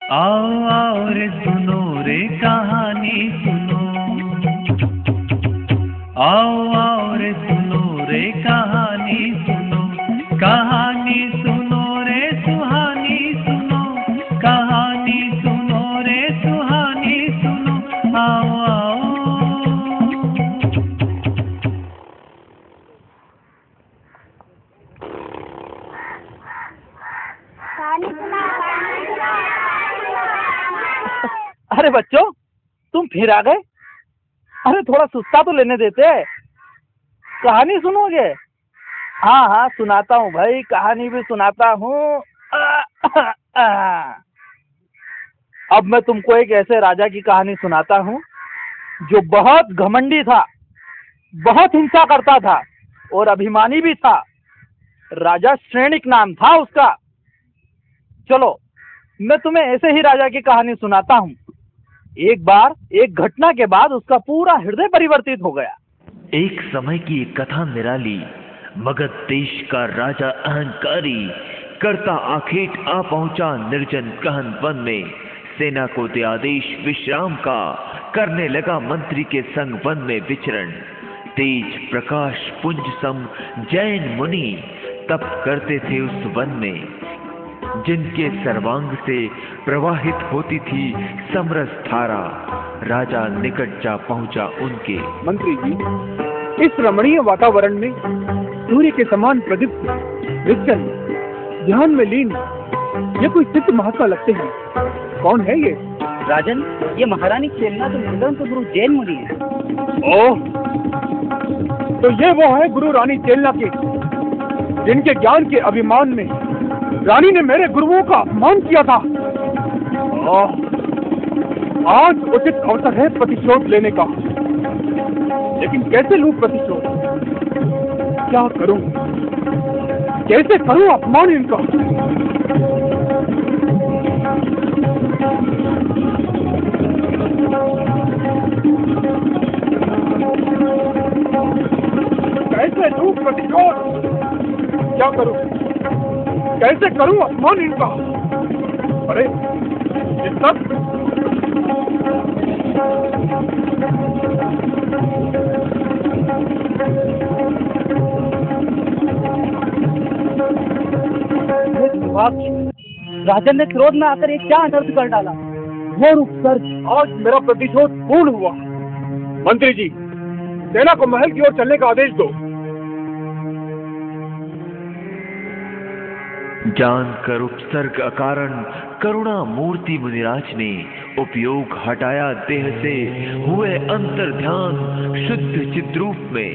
आओ आओ रे सुनो रे कहानी सुनो, आओ रे सुनो रे कहानी सुनो, कहानी सुनो रे सुहानी सुनो, कहानी सुनो रे सुहानी सुनो, आओ आओ। अरे बच्चों, तुम फिर आ गए। अरे थोड़ा सुस्ता तो लेने देते। कहानी सुनोगे? हाँ हाँ सुनाता हूँ भाई, कहानी भी सुनाता हूँ। अब मैं तुमको एक ऐसे राजा की कहानी सुनाता हूँ जो बहुत घमंडी था, बहुत हिंसा करता था और अभिमानी भी था। राजा श्रेणिक नाम था उसका। चलो मैं तुम्हें ऐसे ही राजा की कहानी सुनाता हूँ। एक बार एक घटना के बाद उसका पूरा हृदय परिवर्तित हो गया। एक समय की एक कथा निराली। मगध देश का राजा अहंकारी करता आखेट आ पहुंचा निर्जन गहन वन में। सेना को दे आदेश विश्राम का, करने लगा मंत्री के संग वन में विचरण। तेज प्रकाश पुंज सम जैन मुनि तप करते थे उस वन में, जिनके सर्वांग से प्रवाहित होती थी समरस धारा। राजा निकट जा पहुंचा उनके। मंत्री जी, इस रमणीय वातावरण में सूर्य के समान प्रदीप्त, निर्जन, ध्यान में लीन, ये कोई सिद्ध महात्मा लगते हैं। कौन है ये? राजन, ये महारानी चेलना तो निगंत गुरु जैन मुनि है। ओह, तो ये वो है गुरु रानी चेलना के, जिनके ज्ञान के अभिमान में रानी ने मेरे गुरुओं का अपमान किया था। आज उचित अवसर है प्रतिशोध लेने का, लेकिन कैसे लूं प्रतिशोध? क्या करूं? कैसे करूं अपमान इनका? कैसे लूं प्रतिशोध? क्या करूं? कैसे करूं अपमान इनका? अरे ये सब राजन ने क्रोध में आकर एक क्या अनर्थ कर डाला। घोर उपसर्ग, आज मेरा प्रतिशोध पूर्ण हुआ। मंत्री जी, सेना को महल की ओर चलने का आदेश दो। जानकर उपसर्ग अकारण करुणा मूर्ति मुनिराज ने उपयोग हटाया देह से, हुए अंतर ध्यान शुद्ध चिद्रूप में।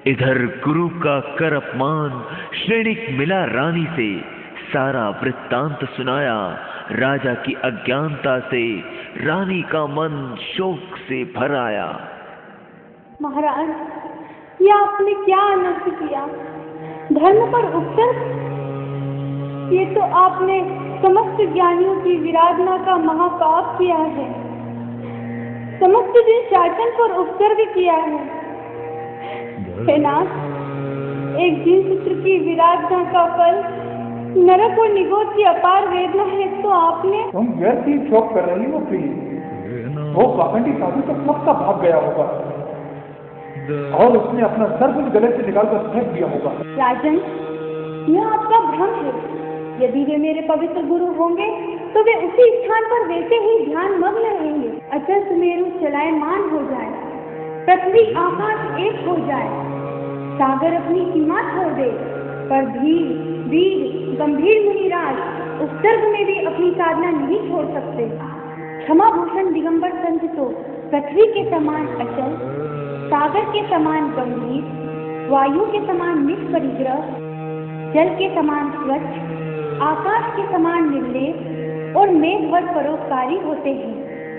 इधर गुरु का कर अपमान श्रेणिक मिला रानी से, सारा वृत्तांत सुनाया। राजा की अज्ञानता से रानी का मन शोक से भर आया। महाराज, ये आपने क्या अनर्थ किया? धर्म पर उपसर्ग? ये तो आपने समस्त ज्ञानियों की विराधना का महापाप किया है। समस्त दिन शासन पर उपसर्ग किया है। हे नाथ, एक जिनपुत्र की विराधना का फल नरक और निगोद की अपार वेदना है, तो आपने। तुम व्यर्थ ही शोक कर रही हो प्रिय। वो पाखंडी साधु तो कब का भाग गया होगा और उसने अपना सर्प गले से निकालकर फेंक दिया होगा। राजन, यह आपका भ्रम है। यदि वे मेरे पवित्र गुरु होंगे तो वे उसी स्थान पर वैसे ही ध्यान मग्न रहेंगे। अचल सुमेरु चलायमान हो जाए, पृथ्वी आकाश एक हो जाए, सागर अपनी सीमा छोड़ दे, पर वीर गंभीर मुनिराज उपसर्ग में भी अपनी साधना नहीं छोड़ सकते। क्षमा भूषण दिगंबर संत तो पृथ्वी के समान अचल, सागर के समान गंभीर, वायु के समान निष्परिग्रह, जल के समान स्वच्छ, आकाश के समान निर्लेप और मेघवत परोपकारी होते हैं।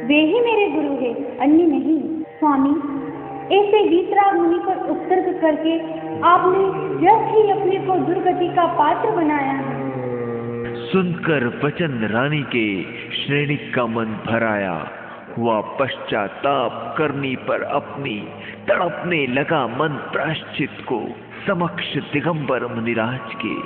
वे ही मेरे गुरु हैं, अन्य नहीं। स्वामी, ऐसे वीतराग मुनि पर उपसर्ग करके आपने व्यर्थ ही अपने को दुर्गति का पात्र बनाया है। सुनकर वचन रानी के श्रेणिक का मन भर आया हुआ पश्चाताप करनी पर अपनी तड़पने लगा मन प्रायश्चित को समक्ष दिगंबर मुनिराज के।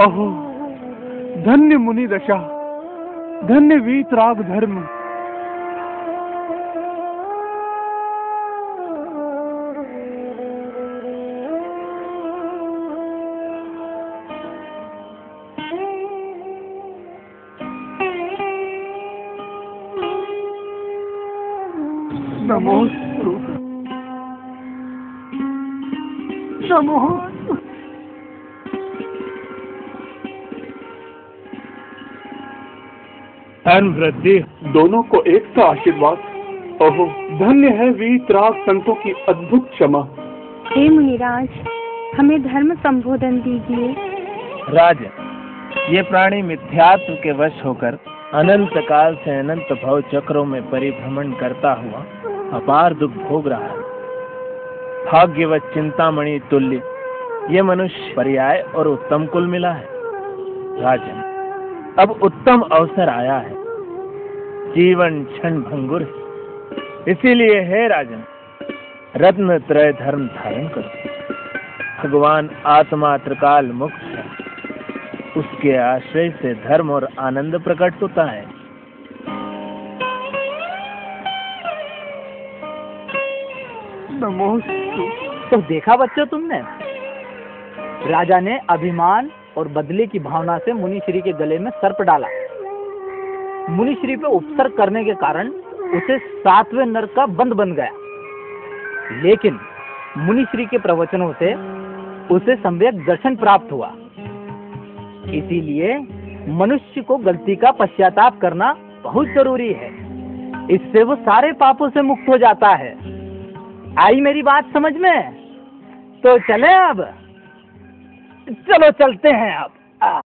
अहो धन्य मुनि दशा, धन्य वीतराग धर्म। नमो नमो। एन वृद्धि दोनों को एक सा आशीर्वाद। ओहो धन्य है वीतराग संतों की अद्भुत क्षमा। हे मुनिराज, हमें धर्म संबोधन दीजिए। राजन, ये प्राणी मिथ्यात्व के वश होकर अनंत काल से अनंत भव चक्रों में परिभ्रमण करता हुआ अपार दुख भोग रहा है। भाग्यवत चिंतामणि तुल्य ये मनुष्य पर्याय और उत्तम कुल मिला है। राजन, अब उत्तम अवसर आया है, जीवन क्षण भंगुर है, इसीलिए हे राजन रत्न त्रय धर्म धारण करो। भगवान आत्मा त्रिकाल मुक्त है, उसके आश्रय से धर्म और आनंद प्रकट होता है। तो देखा बच्चों तुमने, राजा ने अभिमान और बदले की भावना से मुनिश्री के गले में सर्प डाला। मुनिश्री पे उपसर्ग करने के कारण उसे 7वें नरक का बंद बन गया, लेकिन मुनिश्री के प्रवचनों से उसे सम्यक दर्शन प्राप्त हुआ। इसीलिए मनुष्य को गलती का पश्चाताप करना बहुत जरूरी है, इससे वो सारे पापों से मुक्त हो जाता है। आई मेरी बात समझ में? तो चले अब, चलो चलते हैं अब।